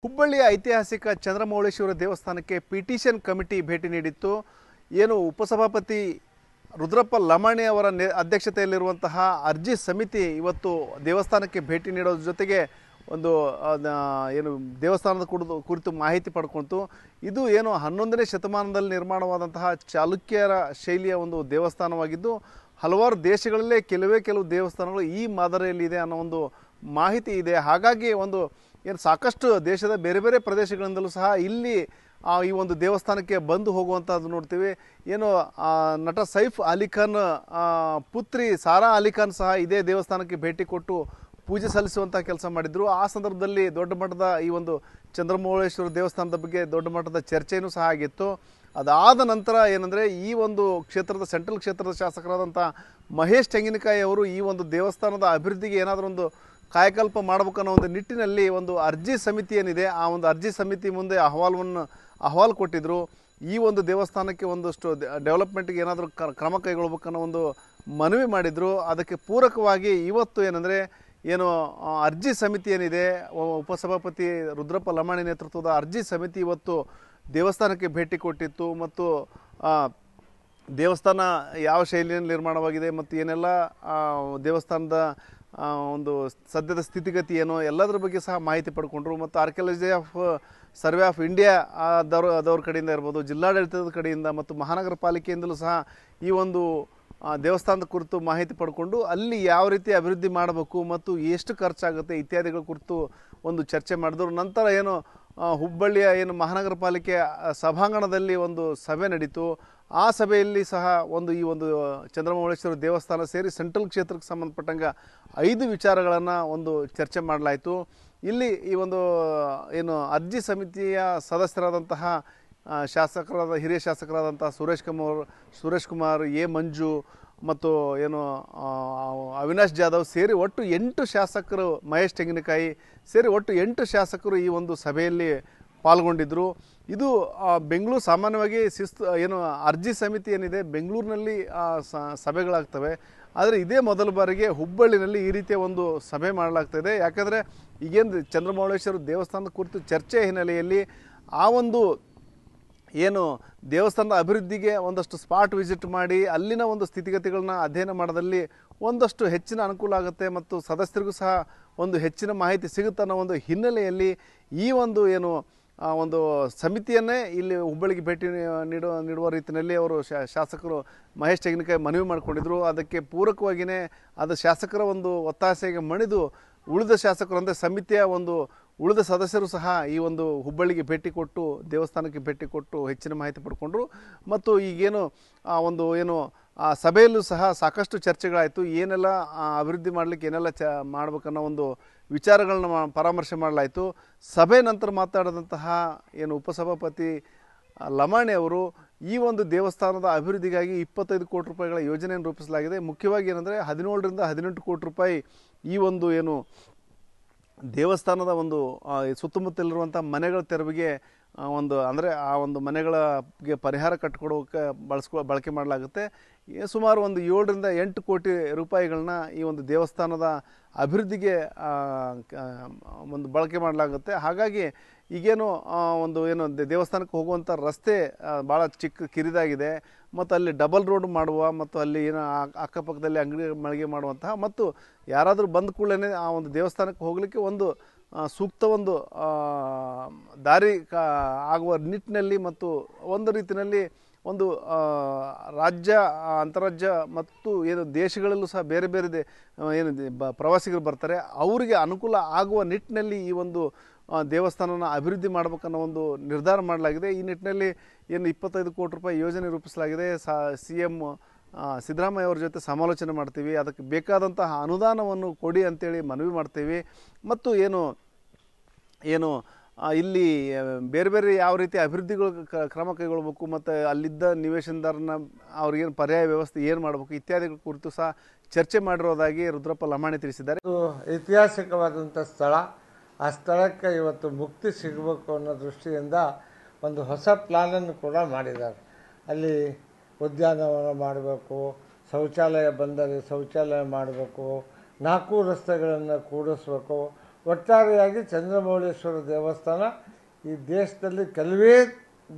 ಹುಬ್ಬಳ್ಳಿಯ ಐತಿಹಾಸಿಕ ಚಂದ್ರಮೌಳೇಶ್ವರ ದೇವಸ್ಥಾನಕ್ಕೆ ಪಿಟಿಷನ್ ಕಮಿಟಿ ಭೇಟಿ ನೀಡಿತ್ತು. ಏನು ಉಪಸಭಾಪತಿ ರುದ್ರಪ್ಪ ಲಮಾಣಿ ಅವರ ಅಧ್ಯಕ್ಷತೆಯಲ್ಲಿರುವಂತಹ ಅರ್ಜಿ ಸಮಿತಿ ಇವತ್ತು ದೇವಸ್ಥಾನಕ್ಕೆ ಭೇಟಿ ನೀಡೋದ್ರ ಜೊತೆಗೆ ಒಂದು ಏನು ದೇವಸ್ಥಾನದ ಕುರಿತು ಮಾಹಿತಿ ಪಡ್ಕೊಂತು. ಇದು ಏನು 11ನೇ ಶತಮಾನದಲ್ಲಿ ನಿರ್ಮಾಣವಾದಂತಹ ಚಾಲುಕ್ಯರ ಶೈಲಿಯ ಒಂದು ದೇವಸ್ಥಾನವಾಗಿದ್ದು ಹಲವಾರು ದೇಶಗಳಲ್ಲೇ ಕೆಲವು ದೇವಸ್ಥಾನಗಳು ಈ ಮಾದರಿಯಲ್ಲಿದೆ ಅನ್ನೋ ಒಂದು ಮಾಹಿತಿ ಇದೆ. ಹಾಗಾಗಿ ಒಂದು ಏನು ಸಾಕಷ್ಟು ದೇಶದ ಬೇರೆ ಬೇರೆ ಪ್ರದೇಶಗಳಿಂದಲೂ ಸಹ ಇಲ್ಲಿ ಈ ಒಂದು ದೇವಸ್ಥಾನಕ್ಕೆ ಬಂದು ಹೋಗುವಂಥದ್ದು ನೋಡ್ತೀವಿ. ಏನು ನಟ ಸೈಫ್ ಅಲಿ ಖಾನ್ ಪುತ್ರಿ ಸಾರಾ ಅಲಿ ಖಾನ್ ಸಹ ಇದೇ ದೇವಸ್ಥಾನಕ್ಕೆ ಭೇಟಿ ಕೊಟ್ಟು ಪೂಜೆ ಸಲ್ಲಿಸುವಂಥ ಕೆಲಸ ಮಾಡಿದರು. ಆ ಸಂದರ್ಭದಲ್ಲಿ ದೊಡ್ಡ ಮಟ್ಟದ ಈ ಒಂದು ಚಂದ್ರಮೌಳೇಶ್ವರ ದೇವಸ್ಥಾನದ ಬಗ್ಗೆ ದೊಡ್ಡ ಮಟ್ಟದ ಚರ್ಚೆಯೂ ಸಹ ಆಗಿತ್ತು. ಅದಾದ ನಂತರ ಏನಂದರೆ ಈ ಒಂದು ಕ್ಷೇತ್ರದ ಸೆಂಟ್ರಲ್ ಕ್ಷೇತ್ರದ ಶಾಸಕರಾದಂಥ ಮಹೇಶ್ ತೆಂಗಿನಕಾಯಿ ಅವರು ಈ ಒಂದು ದೇವಸ್ಥಾನದ ಅಭಿವೃದ್ಧಿಗೆ ಏನಾದರೂ ಒಂದು ಕಾಯಕಲ್ಪ ಮಾಡಬೇಕನ್ನೋ ಒಂದು ನಿಟ್ಟಿನಲ್ಲಿ ಒಂದು ಅರ್ಜಿ ಸಮಿತಿ ಏನಿದೆ ಆ ಒಂದು ಅರ್ಜಿ ಸಮಿತಿ ಮುಂದೆ ಅಹವಾಲು ಕೊಟ್ಟಿದ್ದರು. ಈ ಒಂದು ದೇವಸ್ಥಾನಕ್ಕೆ ಒಂದಷ್ಟು ಡೆವಲಪ್ಮೆಂಟ್ಗೆ ಏನಾದರೂ ಕ್ರಮ ಕೈಗೊಳ್ಬೇಕನ್ನೋ ಒಂದು ಮನವಿ ಮಾಡಿದರು. ಅದಕ್ಕೆ ಪೂರಕವಾಗಿ ಇವತ್ತು ಏನಂದರೆ ಏನು ಅರ್ಜಿ ಸಮಿತಿ ಏನಿದೆ ಉಪಸಭಾಪತಿ ರುದ್ರಪ್ಪ ಲಮಾಣಿ ನೇತೃತ್ವದ ಅರ್ಜಿ ಸಮಿತಿ ಇವತ್ತು ದೇವಸ್ಥಾನಕ್ಕೆ ಭೇಟಿ ಕೊಟ್ಟಿತ್ತು. ಮತ್ತು ದೇವಸ್ಥಾನ ಯಾವ ಶೈಲಿಯಲ್ಲಿ ನಿರ್ಮಾಣವಾಗಿದೆ ಮತ್ತು ಏನೆಲ್ಲ ದೇವಸ್ಥಾನದ ಒಂದು ಸದ್ಯದ ಸ್ಥಿತಿಗತಿ ಏನೋ ಎಲ್ಲದರ ಬಗ್ಗೆ ಸಹ ಮಾಹಿತಿ ಪಡ್ಕೊಂಡ್ರು. ಮತ್ತು ಆರ್ಕಿಯಾಲಜಿ ಸರ್ವೆ ಆಫ್ ಇಂಡಿಯಾ ಅದವ್ರ ಕಡೆಯಿಂದ ಇರ್ಬೋದು, ಜಿಲ್ಲಾಡಳಿತದ ಕಡೆಯಿಂದ ಮತ್ತು ಮಹಾನಗರ ಪಾಲಿಕೆಯಿಂದಲೂ ಸಹ ಈ ಒಂದು ದೇವಸ್ಥಾನದ ಕುರಿತು ಮಾಹಿತಿ ಪಡ್ಕೊಂಡು ಅಲ್ಲಿ ಯಾವ ರೀತಿ ಅಭಿವೃದ್ಧಿ ಮಾಡಬೇಕು ಮತ್ತು ಎಷ್ಟು ಖರ್ಚಾಗುತ್ತೆ ಇತ್ಯಾದಿಗಳ ಕುರಿತು ಒಂದು ಚರ್ಚೆ ಮಾಡಿದ್ರು. ನಂತರ ಏನು ಹುಬ್ಬಳ್ಳಿಯ ಏನು ಮಹಾನಗರ ಪಾಲಿಕೆ ಸಭಾಂಗಣದಲ್ಲಿ ಒಂದು ಸಭೆ ನಡೀತು. ಆ ಸಭೆಯಲ್ಲಿ ಸಹ ಈ ಒಂದು ಚಂದ್ರಮೌಳೇಶ್ವರ ದೇವಸ್ಥಾನ ಸೇರಿ ಸೆಂಟ್ರಲ್ ಕ್ಷೇತ್ರಕ್ಕೆ ಸಂಬಂಧಪಟ್ಟಂಗೆ 5 ವಿಚಾರಗಳನ್ನು ಒಂದು ಚರ್ಚೆ ಮಾಡಲಾಯಿತು. ಇಲ್ಲಿ ಈ ಒಂದು ಏನು ಅರ್ಜಿ ಸಮಿತಿಯ ಸದಸ್ಯರಾದಂತಹ ಹಿರಿಯ ಶಾಸಕರಾದಂತಹ ಸುರೇಶ್ ಕುಮಾರ್ ಎ ಮಂಜು ಮತ್ತು ಏನು ಅವಿನಾಶ್ ಜಾಧವ್ ಸೇರಿ ಒಟ್ಟು 8 ಶಾಸಕರು, ಮಹೇಶ್ ತೆಂಗಿನಕಾಯಿ ಸೇರಿ ಒಟ್ಟು 8 ಶಾಸಕರು ಈ ಒಂದು ಸಭೆಯಲ್ಲಿ ಪಾಲ್ಗೊಂಡಿದ್ದರು. ಇದು ಬೆಂಗಳೂರು ಸಾಮಾನ್ಯವಾಗಿ ಅರ್ಜಿ ಸಮಿತಿ ಏನಿದೆ ಬೆಂಗಳೂರಿನಲ್ಲಿ ಸಭೆಗಳಾಗ್ತವೆ. ಆದರೆ ಇದೇ ಮೊದಲ ಬಾರಿಗೆ ಹುಬ್ಬಳ್ಳಿನಲ್ಲಿ ಈ ರೀತಿಯ ಒಂದು ಸಭೆ ಮಾಡಲಾಗ್ತಾಯಿದೆ. ಯಾಕಂದರೆ ಈಗೇನು ಚಂದ್ರಮೌಳೇಶ್ವರ ದೇವಸ್ಥಾನದ ಕುರಿತು ಚರ್ಚೆ ಹಿನ್ನೆಲೆಯಲ್ಲಿ ಆ ಒಂದು ಏನು ದೇವಸ್ಥಾನದ ಅಭಿವೃದ್ಧಿಗೆ ಒಂದಷ್ಟು ಸ್ಪಾಟ್ ವಿಸಿಟ್ ಮಾಡಿ ಅಲ್ಲಿನ ಒಂದು ಸ್ಥಿತಿಗತಿಗಳನ್ನ ಅಧ್ಯಯನ ಮಾಡೋದಲ್ಲಿ ಒಂದಷ್ಟು ಹೆಚ್ಚಿನ ಅನುಕೂಲ ಆಗುತ್ತೆ ಮತ್ತು ಸದಸ್ಯರಿಗೂ ಸಹ ಒಂದು ಹೆಚ್ಚಿನ ಮಾಹಿತಿ ಸಿಗುತ್ತೆ ಅನ್ನೋ ಒಂದು ಹಿನ್ನೆಲೆಯಲ್ಲಿ ಈ ಒಂದು ಒಂದು ಸಮಿತಿಯನ್ನೇ ಇಲ್ಲಿ ಹುಬ್ಬಳ್ಳಿಗೆ ಭೇಟಿ ನೀಡುವ ರೀತಿಯಲ್ಲಿ ಅವರು ಶಾಸಕರು ಮಹೇಶ್ ತೆಂಗಿನಕಾಯಿ ಮನವಿ ಮಾಡಿಕೊಂಡಿದ್ರು. ಅದಕ್ಕೆ ಪೂರಕವಾಗಿಯೇ ಅದು ಶಾಸಕರ ಒಂದು ಒತ್ತಾಸೆಗೆ ಮಣಿದು ಉಳಿದ ಶಾಸಕರು ಅಂದರೆ ಸಮಿತಿಯ ಉಳಿದ ಸದಸ್ಯರು ಸಹ ಈ ಒಂದು ಹುಬ್ಬಳ್ಳಿಗೆ ಭೇಟಿ ಕೊಟ್ಟು ದೇವಸ್ಥಾನಕ್ಕೆ ಭೇಟಿ ಕೊಟ್ಟು ಹೆಚ್ಚಿನ ಮಾಹಿತಿ ಪಡ್ಕೊಂಡ್ರು. ಮತ್ತು ಈಗೇನು ಆ ಸಭೆಯಲ್ಲೂ ಸಹ ಸಾಕಷ್ಟು ಚರ್ಚೆಗಳಾಯಿತು. ಏನೆಲ್ಲ ಅಭಿವೃದ್ಧಿ ಮಾಡಲಿಕ್ಕೆ ಏನೆಲ್ಲ ಮಾಡ್ಬೇಕನ್ನೋ ಒಂದು ವಿಚಾರಗಳನ್ನ ಪರಾಮರ್ಶೆ ಮಾಡಲಾಯಿತು. ಸಭೆ ನಂತರ ಮಾತಾಡಿದಂತಹ ಉಪಸಭಾಪತಿ ಲಮಾಣಿ ಅವರು ಈ ಒಂದು ದೇವಸ್ಥಾನದ ಅಭಿವೃದ್ಧಿಗಾಗಿ 25 ಕೋಟಿ ರೂಪಾಯಿಗಳ ಯೋಜನೆಯನ್ನು ರೂಪಿಸಲಾಗಿದೆ. ಮುಖ್ಯವಾಗಿ ಏನಂದರೆ 17ರಿಂದ 18 ಕೋಟಿ ರೂಪಾಯಿ ಈ ಒಂದು ದೇವಸ್ಥಾನದ ಸುತ್ತಮುತ್ತಲಿರುವಂಥ ಮನೆಗಳ ತೆರವಿಗೆ ಅಂದರೆ ಆ ಒಂದು ಮನೆಗಳಿಗೆ ಪರಿಹಾರ ಕಟ್ಟಿಕೊಡೋಕೆ ಬಳಕೆ ಮಾಡಲಾಗುತ್ತೆ. ಸುಮಾರು 7ರಿಂದ 8 ಕೋಟಿ ರೂಪಾಯಿಗಳನ್ನ ಈ ಒಂದು ದೇವಸ್ಥಾನದ ಅಭಿವೃದ್ಧಿಗೆ ಬಳಕೆ ಮಾಡಲಾಗುತ್ತೆ. ಹಾಗಾಗಿ ಈಗೇನು ದೇವಸ್ಥಾನಕ್ಕೆ ಹೋಗುವಂಥ ರಸ್ತೆ ಭಾಳ ಕಿರಿದಾಗಿದೆ ಮತ್ತು ಅಲ್ಲಿ ಡಬಲ್ ರೋಡ್ ಮಾಡುವ ಮತ್ತು ಅಲ್ಲಿ ಅಕ್ಕಪಕ್ಕದಲ್ಲಿ ಅಂಗಡಿ ಮಳಿಗೆ ಮಾಡುವಂತಹ ಮತ್ತು ಯಾರಾದರೂ ಬಂದ ಕೂಡಲೇ ಆ ಒಂದು ದೇವಸ್ಥಾನಕ್ಕೆ ಹೋಗಲಿಕ್ಕೆ ಸೂಕ್ತ ದಾರಿ ಆಗುವ ನಿಟ್ಟಿನಲ್ಲಿ ಮತ್ತು ಒಂದು ರೀತಿಯಲ್ಲಿ ರಾಜ್ಯ ಅಂತಾರಾಜ್ಯ ಮತ್ತು ದೇಶಗಳಲ್ಲೂ ಸಹ ಬೇರೆ ಬೇರೆ ಪ್ರವಾಸಿಗರು ಬರ್ತಾರೆ, ಅವರಿಗೆ ಅನುಕೂಲ ಆಗುವ ನಿಟ್ಟಿನಲ್ಲಿ ಈ ದೇವಸ್ಥಾನನ ಅಭಿವೃದ್ಧಿ ಮಾಡಬೇಕನ್ನೋ ನಿರ್ಧಾರ ಮಾಡಲಾಗಿದೆ. ಈ ನಿಟ್ಟಿನಲ್ಲಿ 25 ಕೋಟಿ ರೂಪಾಯಿ ಯೋಜನೆ ರೂಪಿಸಲಾಗಿದೆ. CM ಸಿದ್ದರಾಮಯ್ಯ ಅವ್ರ ಜೊತೆ ಸಮಾಲೋಚನೆ ಮಾಡ್ತೀವಿ, ಅದಕ್ಕೆ ಬೇಕಾದಂತಹ ಅನುದಾನವನ್ನು ಕೊಡಿ ಅಂತೇಳಿ ಮನವಿ ಮಾಡ್ತೀವಿ. ಮತ್ತು ಇಲ್ಲಿ ಬೇರೆ ಬೇರೆ ಯಾವ ರೀತಿ ಅಭಿವೃದ್ಧಿಗಳು ಕ್ರಮ ಕೈಗೊಳ್ಳಬೇಕು ಮತ್ತು ಅಲ್ಲಿದ್ದ ನಿವೇಶನದಾರನ ಅವ್ರಿಗೇನು ಪರ್ಯಾಯ ವ್ಯವಸ್ಥೆ ಏನು ಮಾಡಬೇಕು ಇತ್ಯಾದಿಗಳ ಕುರಿತು ಸಹ ಚರ್ಚೆ ಮಾಡಿರೋದಾಗಿ ರುದ್ರಪ್ಪ ಲಮಾಣಿ ತಿಳಿಸಿದ್ದಾರೆ. ಐತಿಹಾಸಿಕವಾದಂಥ ಸ್ಥಳ, ಆ ಸ್ಥಳಕ್ಕೆ ಇವತ್ತು ಮುಕ್ತಿ ಸಿಗಬೇಕು ಅನ್ನೋ ದೃಷ್ಟಿಯಿಂದ ಒಂದು ಹೊಸ ಪ್ಲಾನನ್ನು ಕೂಡ ಮಾಡಿದ್ದಾರೆ. ಅಲ್ಲಿ ಉದ್ಯಾನವನ ಮಾಡಬೇಕು, ಶೌಚಾಲಯ ಬಂದರೆ ಶೌಚಾಲಯ ಮಾಡಬೇಕು, 4 ರಸ್ತೆಗಳನ್ನು ಕೂಡಿಸ್ಬೇಕು, ಒಟ್ಟಾರೆಯಾಗಿ ಚಂದ್ರಮೌಳೇಶ್ವರ ದೇವಸ್ಥಾನ ಈ ದೇಶದಲ್ಲಿ ಕೆಲವೇ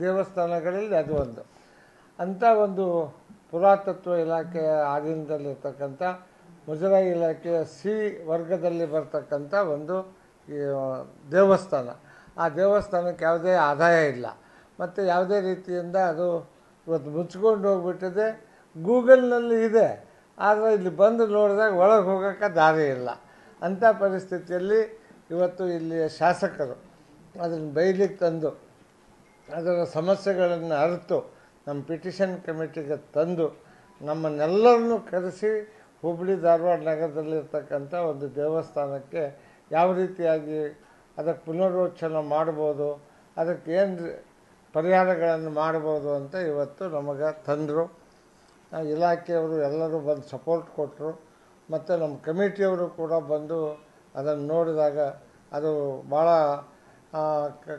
ದೇವಸ್ಥಾನಗಳಲ್ಲಿ ಅದು ಒಂದು. ಅಂಥ ಒಂದು ಪುರಾತತ್ವ ಇಲಾಖೆಯ ಆಧೀನದಲ್ಲಿರ್ತಕ್ಕಂಥ ಮುಜರಾಯಿ ಇಲಾಖೆಯ ಸಿ ವರ್ಗದಲ್ಲಿ ಬರ್ತಕ್ಕಂಥ ಒಂದು ದೇವಸ್ಥಾನ. ಆ ದೇವಸ್ಥಾನಕ್ಕೆ ಯಾವುದೇ ಆದಾಯ ಇಲ್ಲ ಮತ್ತು ಯಾವುದೇ ರೀತಿಯಿಂದ ಅದು ಇವತ್ತು ಮುಚ್ಕೊಂಡು ಹೋಗ್ಬಿಟ್ಟಿದೆ. ಗೂಗಲ್ನಲ್ಲಿ ಇದೆ, ಆದರೆ ಇಲ್ಲಿ ಬಂದು ನೋಡಿದಾಗ ಒಳಗೆ ಹೋಗೋಕ್ಕೆ ದಾರಿ ಇಲ್ಲ. ಅಂಥ ಪರಿಸ್ಥಿತಿಯಲ್ಲಿ ಇವತ್ತು ಇಲ್ಲಿಯ ಶಾಸಕರು ಅದನ್ನು ಬೈಲಿಕ್ಕೆ ತಂದು ಅದರ ಸಮಸ್ಯೆಗಳನ್ನು ಅರಿತು ನಮ್ಮ ಪಿಟಿಷನ್ ಕಮಿಟಿಗೆ ತಂದು ನಮ್ಮನ್ನೆಲ್ಲರನ್ನೂ ಕರೆಸಿ ಹುಬ್ಬಳ್ಳಿ ಧಾರವಾಡ ನಗರದಲ್ಲಿರ್ತಕ್ಕಂಥ ಒಂದು ದೇವಸ್ಥಾನಕ್ಕೆ ಯಾವ ರೀತಿಯಾಗಿ ಅದಕ್ಕೆ ಪುನರೋಚ್ಚನ ಮಾಡ್ಬೋದು, ಅದಕ್ಕೆ ಏನು ಪರಿಹಾರಗಳನ್ನು ಮಾಡ್ಬೋದು ಅಂತ ಇವತ್ತು ನಮಗೆ ತಂದರು. ಇಲಾಖೆಯವರು ಎಲ್ಲರೂ ಬಂದು ಸಪೋರ್ಟ್ ಕೊಟ್ಟರು ಮತ್ತು ನಮ್ಮ ಕಮಿಟಿಯವರು ಕೂಡ ಬಂದು ಅದನ್ನು ನೋಡಿದಾಗ ಅದು ಭಾಳ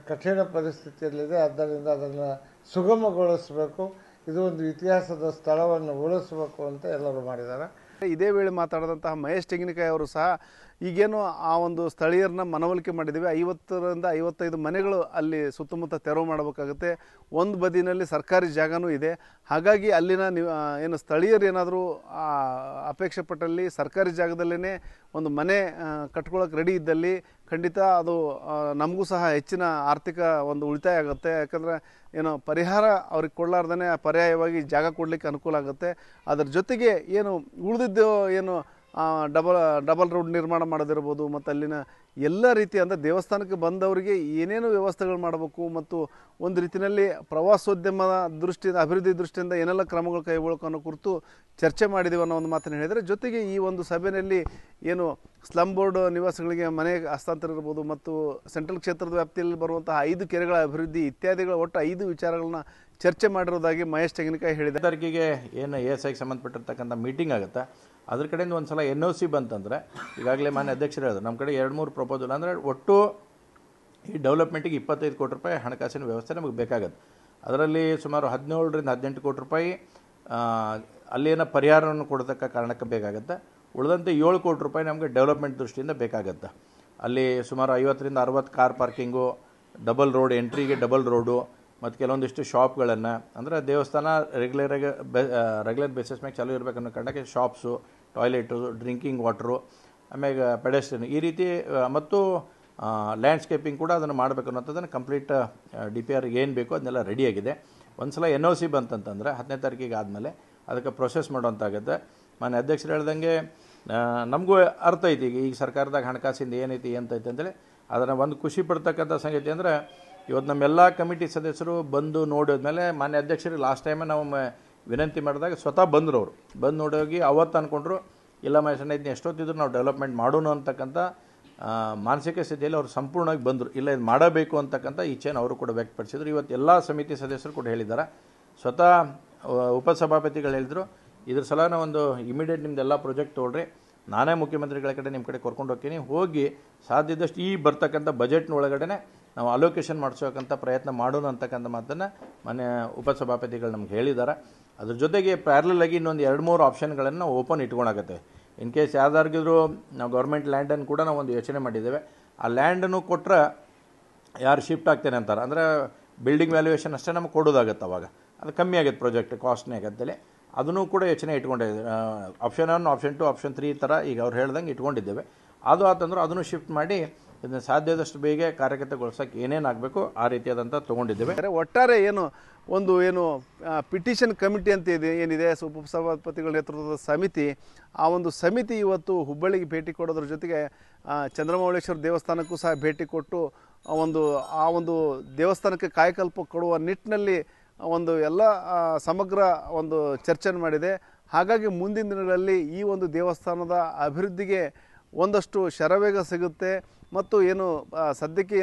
ಕಠಿಣ ಪರಿಸ್ಥಿತಿಯಲ್ಲಿದೆ. ಆದ್ದರಿಂದ ಅದನ್ನು ಸುಗಮಗೊಳಿಸಬೇಕು, ಇದು ಒಂದು ಇತಿಹಾಸದ ಸ್ಥಳವನ್ನು ಉಳಿಸಬೇಕು ಅಂತ ಎಲ್ಲರೂ ಮಾಡಿದ್ದಾರೆ. ಇದೇ ವೇಳೆ ಮಾತಾಡಿದಂತಹ ಮಹೇಶ್ ತೆಂಗಿನಕಾಯಿ ಅವರು ಸಹ ಈಗೇನು ಆ ಒಂದು ಸ್ಥಳೀಯರನ್ನ ಮನವೊಲಿಕೆ ಮಾಡಿದ್ದೀವಿ, 50ರಿಂದ 55 ಮನೆಗಳು ಅಲ್ಲಿ ಸುತ್ತಮುತ್ತ ತೆರವು ಮಾಡಬೇಕಾಗುತ್ತೆ. ಒಂದು ಬದಿನಲ್ಲಿ ಸರ್ಕಾರಿ ಜಾಗನೂ ಇದೆ. ಹಾಗಾಗಿ ಅಲ್ಲಿನ ಏನು ಸ್ಥಳೀಯರು ಏನಾದರೂ ಅಪೇಕ್ಷೆ ಪಟ್ಟಲ್ಲಿ ಸರ್ಕಾರಿ ಜಾಗದಲ್ಲೇ ಒಂದು ಮನೆ ಕಟ್ಕೊಳ್ಳೋಕೆ ರೆಡಿ ಇದ್ದಲ್ಲಿ ಖಂಡಿತ ಅದು ನಮಗೂ ಸಹ ಹೆಚ್ಚಿನ ಆರ್ಥಿಕ ಒಂದು ಉಳಿತಾಯ ಆಗುತ್ತೆ. ಯಾಕಂದರೆ ಏನು ಪರಿಹಾರ ಅವ್ರಿಗೆ ಕೊಡಲಾರ್ದೇ ಪರ್ಯಾಯವಾಗಿ ಜಾಗ ಕೊಡಲಿಕ್ಕೆ ಅನುಕೂಲ ಆಗುತ್ತೆ. ಅದರ ಜೊತೆಗೆ ಏನು ಉಳಿದಿದ್ದು ಏನು ಡಬಲ್ ರೋಡ್ ನಿರ್ಮಾಣ ಮಾಡೋದಿರ್ಬೋದು ಮತ್ತು ಅಲ್ಲಿನ ಎಲ್ಲ ರೀತಿ ಅಂದರೆ ದೇವಸ್ಥಾನಕ್ಕೆ ಬಂದವರಿಗೆ ಏನೇನು ವ್ಯವಸ್ಥೆಗಳು ಮಾಡಬೇಕು ಮತ್ತು ಒಂದು ರೀತಿಯಲ್ಲಿ ಪ್ರವಾಸೋದ್ಯಮದ ದೃಷ್ಟಿಯಿಂದ ಅಭಿವೃದ್ಧಿ ದೃಷ್ಟಿಯಿಂದ ಏನೆಲ್ಲ ಕ್ರಮಗಳು ಕೈಗೊಳ್ಳಬೇಕು ಅನ್ನೋ ಕುರಿತು ಚರ್ಚೆ ಮಾಡಿದ್ದೀವಿ ಅನ್ನೋ ಒಂದು ಮಾತನ್ನು ಹೇಳಿದರೆ, ಜೊತೆಗೆ ಈ ಒಂದು ಸಭೆಯಲ್ಲಿ ಏನು ಸ್ಲಮ್ ಬೋರ್ಡ್ ನಿವಾಸಿಗಳಿಗೆ ಮನೆ ಹಸ್ತಾಂತರ ಇರ್ಬೋದು ಮತ್ತು ಸೆಂಟ್ರಲ್ ಕ್ಷೇತ್ರದ ವ್ಯಾಪ್ತಿಯಲ್ಲಿ ಬರುವಂತಹ 5 ಕೆರೆಗಳ ಅಭಿವೃದ್ಧಿ ಇತ್ಯಾದಿಗಳ ಒಟ್ಟು 5 ವಿಚಾರಗಳನ್ನ ಚರ್ಚೆ ಮಾಡಿರೋದಾಗಿ ಮಹೇಶ್ ತೆಂಗಿನಕಾಯಿ ಹೇಳಿದ್ದಾರೆ. ತಾರೀಕಿಗೆ ಏನು ASIಗೆ ಸಂಬಂಧಪಟ್ಟಿರ್ತಕ್ಕಂಥ ಮೀಟಿಂಗ್ ಆಗುತ್ತೆ, ಅದ್ರ ಕಡೆಯಿಂದ ಒಂದು ಸಲ NOC ಬಂತಂದರೆ ಈಗಾಗಲೇ ಮಾನ್ಯ ಅಧ್ಯಕ್ಷರು ಹೇಳಿದ್ರು ನಮ್ಮ ಕಡೆ 2-3 ಪ್ರಪೋಸಲ್ ಅಂದರೆ ಒಟ್ಟು ಈ ಡೆವಲಪ್ಮೆಂಟಿಗೆ 25 ಕೋಟಿ ರೂಪಾಯಿ ಹಣಕಾಸಿನ ವ್ಯವಸ್ಥೆ ನಮಗೆ ಬೇಕಾಗುತ್ತೆ. ಅದರಲ್ಲಿ ಸುಮಾರು 17ರಿಂದ 18 ಕೋಟಿ ರೂಪಾಯಿ ಅಲ್ಲಿನ ಪರಿಹಾರವನ್ನು ಕೊಡತಕ್ಕ ಕಾರಣಕ್ಕೆ ಬೇಕಾಗುತ್ತೆ. ಉಳಿದಂತೆ 7 ಕೋಟಿ ರೂಪಾಯಿ ನಮಗೆ ಡೆವಲಪ್ಮೆಂಟ್ ದೃಷ್ಟಿಯಿಂದ ಬೇಕಾಗುತ್ತೆ. ಅಲ್ಲಿ ಸುಮಾರು 50ರಿಂದ 60 ಕಾರ್ ಪಾರ್ಕಿಂಗು, ಡಬಲ್ ರೋಡ್ ಎಂಟ್ರಿಗೆ ಡಬಲ್ ರೋಡು ಮತ್ತು ಕೆಲವೊಂದಿಷ್ಟು ಶಾಪ್ಗಳನ್ನು ಅಂದರೆ ದೇವಸ್ಥಾನ ರೆಗ್ಯುಲರ್ ಬೇಸಿಸ್ ಮೇಲೆ ಚಾಲೂ ಇರಬೇಕನ್ನೋ ಕಾರಣಕ್ಕೆ ಶಾಪ್ಸು, ಟಾಯ್ಲೆಟು, ಡ್ರಿಂಕಿಂಗ್ ವಾಟ್ರು, ಆಮೇಲೆ ಪೆಡೆಸ್ಟ್ರಿಯನ್ ಈ ರೀತಿ ಮತ್ತು ಲ್ಯಾಂಡ್ಸ್ಕೇಪಿಂಗ್ ಕೂಡ ಅದನ್ನು ಮಾಡಬೇಕು ಅನ್ನೋಂಥದ್ದನ್ನು ಕಂಪ್ಲೀಟ್ DPR ಏನು ಬೇಕೋ ಅದನ್ನೆಲ್ಲ ರೆಡಿಯಾಗಿದೆ. ಒಂದು ಸಲ NOC ಬಂತಂತಂದರೆ 10ನೇ ತಾರೀಕಿಗೆ ಆದಮೇಲೆ ಅದಕ್ಕೆ ಪ್ರೊಸೆಸ್ ಮಾಡುವಂತಾಗುತ್ತೆ. ಮಾನ್ಯ ಅಧ್ಯಕ್ಷರು ಹೇಳ್ದಂಗೆ ನಮಗೂ ಅರ್ಥ ಐತಿ ಈಗ ಸರ್ಕಾರದಾಗ ಹಣಕಾಸಿಂದ ಏನೈತಿ ಅಂತೈತೆ ಅಂತೇಳಿ. ಅದನ್ನು ಒಂದು ಖುಷಿ ಪಡ್ತಕ್ಕಂಥ ಸಂಗತಿ ಅಂದರೆ ಇವತ್ತು ನಮ್ಮೆಲ್ಲ ಕಮಿಟಿ ಸದಸ್ಯರು ಬಂದು ನೋಡಿದ್ಮೇಲೆ ಮಾನ್ಯ ಅಧ್ಯಕ್ಷರಿಗೆ ಲಾಸ್ಟ್ ಟೈಮೇ ನಾವು ವಿನಂತಿ ಮಾಡಿದಾಗ ಸ್ವತಃ ಬಂದರು. ಅವರು ಬಂದು ನೋಡೋಗಿ ಅವತ್ತು ಅಂದ್ಕೊಂಡ್ರು ಇಲ್ಲ ಮಹೇಶಣ್ಣ ಇದನ್ನ ಎಷ್ಟೊತ್ತಿದ್ರು ನಾವು ಡೆವಲಪ್ಮೆಂಟ್ ಮಾಡೋಣ ಅಂತಕ್ಕಂಥ ಮಾನಸಿಕ ಸ್ಥಿತಿಯಲ್ಲಿ ಅವರು ಸಂಪೂರ್ಣವಾಗಿ ಬಂದರು. ಇಲ್ಲ ಇದು ಮಾಡಬೇಕು ಅಂತಕ್ಕಂಥ ಇಚ್ಛೆಯನ್ನು ಅವರು ಕೂಡ ವ್ಯಕ್ತಪಡಿಸಿದ್ರು. ಇವತ್ತು ಎಲ್ಲ ಸಮಿತಿ ಸದಸ್ಯರು ಕೂಡ ಹೇಳಿದ್ದಾರೆ. ಸ್ವತಃ ಉಪಸಭಾಪತಿಗಳು ಹೇಳಿದರು ಇದ್ರ ಸಲನ ಒಂದು ಇಮಿಡಿಯೇಟ್ ನಿಮ್ಮದೆಲ್ಲ ಪ್ರಾಜೆಕ್ಟ್ ತೊಗೊಳ್ರಿ, ನಾನೇ ಮುಖ್ಯಮಂತ್ರಿಗಳ ಕಡೆ ನಿಮ್ಮ ಕಡೆ ಕರ್ಕೊಂಡು ಹೋಗ್ತೀನಿ, ಹೋಗಿ ಸಾಧ್ಯದಷ್ಟು ಈ ಬರ್ತಕ್ಕಂಥ ಬಜೆಟ್ನ ಒಳಗಡೆ ನಾವು ಅಲೋಕೇಶನ್ ಮಾಡಿಸೋಕ್ಕಂಥ ಪ್ರಯತ್ನ ಮಾಡೋಣ ಅಂತಕ್ಕಂಥ ಮಾತನ್ನು ಮಾನ್ಯ ಉಪಸಭಾಪತಿಗಳು ನಮ್ಗೆ ಹೇಳಿದ್ದಾರೆ. ಅದ್ರ ಜೊತೆಗೆ ಪ್ಯಾರಲಲ್ ಆಗಿ ಇನ್ನೊಂದು 2-3 ಆಪ್ಷನ್ಗಳನ್ನು ಓಪನ್ ಇಟ್ಕೊಳಕತ್ತೇವೆ. ಇನ್ ಕೇಸ್ ಯಾವ್ದಾರ್ಗಿದ್ರು ನಾವು ಗೌರ್ಮೆಂಟ್ ಲ್ಯಾಂಡನ್ನು ಕೂಡ ನಾವು ಒಂದು ಯೋಚನೆ ಮಾಡಿದ್ದೇವೆ. ಆ ಲ್ಯಾಂಡನ್ನು ಕೊಟ್ಟರೆ ಯಾರು ಶಿಫ್ಟ್ ಆಗ್ತೇನೆ ಅಂತಾರೆ ಅಂದರೆ ಬಿಲ್ಡಿಂಗ್ ವ್ಯಾಲ್ಯೂಯೇಷನ್ ಅಷ್ಟೇ ನಮಗೆ ಕೊಡೋದಾಗತ್ತೆ. ಅವಾಗ ಅದು ಕಮ್ಮಿ ಆಗುತ್ತೆ, ಪ್ರಾಜೆಕ್ಟ್ ಕಾಸ್ಟ್ನೇ ಆಗತ್ತೇಳಿ ಅದನ್ನು ಕೂಡ ಯೋಚನೆ ಇಟ್ಕೊಂಡಿದ್ದೇವೆ. ಆಪ್ಷನ್ 1, ಆಪ್ಷನ್ 2, ಆಪ್ಷನ್ 3 ಈ ಥರ ಈಗ ಅವ್ರು ಹೇಳ್ದಂಗೆ ಇಟ್ಕೊಂಡಿದ್ದೇವೆ. ಅದು ಆತಂದ್ರೆ ಅದನ್ನು ಶಿಫ್ಟ್ ಮಾಡಿ ಇದನ್ನು ಸಾಧ್ಯದಷ್ಟು ಬೇಗ ಕಾರ್ಯಗತಗೊಳಿಸೋಕೆ ಏನೇನು ಆಗಬೇಕು ಆ ರೀತಿಯಾದಂಥ ತೊಗೊಂಡಿದ್ದೇವೆ. ಒಟ್ಟಾರೆ ಏನು ಪಿಟಿಷನ್ ಕಮಿಟಿ ಅಂತ ಏನಿದೆ ಉಪಸಭಾಪತಿಗಳ ನೇತೃತ್ವದ ಸಮಿತಿ, ಆ ಒಂದು ಸಮಿತಿ ಇವತ್ತು ಹುಬ್ಬಳ್ಳಿಗೆ ಭೇಟಿ ಕೊಡೋದ್ರ ಜೊತೆಗೆ ಚಂದ್ರಮೌಳೇಶ್ವರ ದೇವಸ್ಥಾನಕ್ಕೂ ಸಹ ಭೇಟಿ ಕೊಟ್ಟು ಆ ಒಂದು ದೇವಸ್ಥಾನಕ್ಕೆ ಕಾಯಕಲ್ಪ ಕೊಡುವ ನಿಟ್ಟಿನಲ್ಲಿ ಒಂದು ಎಲ್ಲ ಸಮಗ್ರ ಒಂದು ಚರ್ಚೆ ಮಾಡಿದೆ. ಹಾಗಾಗಿ ಮುಂದಿನ ದಿನಗಳಲ್ಲಿ ಈ ಒಂದು ದೇವಸ್ಥಾನದ ಅಭಿವೃದ್ಧಿಗೆ ಒಂದಷ್ಟು ಶರವೇಗ ಸಿಗುತ್ತೆ ಮತ್ತು ಸದ್ಯಕ್ಕೆ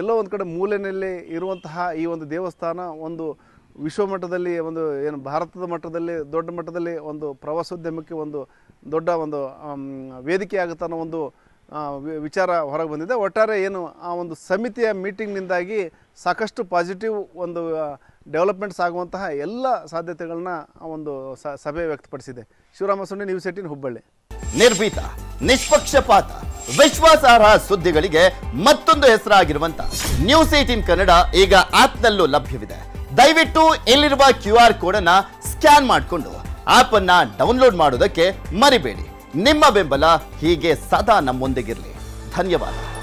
ಎಲ್ಲೋ ಒಂದು ಕಡೆ ಮೂಲೆಯಲ್ಲಿ ಇರುವಂತಹ ಈ ಒಂದು ದೇವಸ್ಥಾನ ಒಂದು ವಿಶ್ವಮಟ್ಟದಲ್ಲಿ ಭಾರತದ ಮಟ್ಟದಲ್ಲಿ ದೊಡ್ಡ ಮಟ್ಟದಲ್ಲಿ ಒಂದು ಪ್ರವಾಸೋದ್ಯಮಕ್ಕೆ ಒಂದು ದೊಡ್ಡ ಒಂದು ವೇದಿಕೆ ಆಗುತ್ತೆ ಅನ್ನೋ ಒಂದು ವಿಚಾರ ಹೊರಗೆ ಬಂದಿದೆ. ಒಟ್ಟಾರೆ ಆ ಒಂದು ಸಮಿತಿಯ ಮೀಟಿಂಗ್ನಿಂದಾಗಿ ಸಾಕಷ್ಟು ಪಾಸಿಟಿವ್ ಒಂದು ಡೆವಲಪ್ಮೆಂಟ್ಸ್ ಆಗುವಂತಹ ಎಲ್ಲ ಸಾಧ್ಯತೆಗಳನ್ನ ಒಂದು ಸಭೆ ವ್ಯಕ್ತಪಡಿಸಿದೆ. ಶಿವರಾಮ ಸೊನ್ನೆ, ನ್ಯೂಸ್ 18 ಹುಬ್ಬಳ್ಳಿ. ನಿರ್ಭೀತ, ನಿಷ್ಪಕ್ಷಪಾತ, ವಿಶ್ವಾಸಾರ್ಹ ಸುದ್ದಿಗಳಿಗೆ ಮತ್ತೊಂದು ಹೆಸರಾಗಿರುವಂತ ನ್ಯೂಸ್ 18 ಕನ್ನಡ ಈಗ ಆಪ್ನಲ್ಲೂ ಲಭ್ಯವಿದೆ. ದಯವಿಟ್ಟು ಇಲ್ಲಿರುವ QR ಕೋಡ್ ಅನ್ನ ಸ್ಕ್ಯಾನ್ ಮಾಡಿಕೊಂಡು ಆಪ್ ಅನ್ನ ಡೌನ್ಲೋಡ್ ಮಾಡೋದಕ್ಕೆ ಮರಿಬೇಡಿ. ನಿಮ್ಮ ಬೆಂಬಲ ಹೀಗೆ ಸದಾ ನಮ್ಮೊಂದಿಗಿರಲಿ. ಧನ್ಯವಾದ.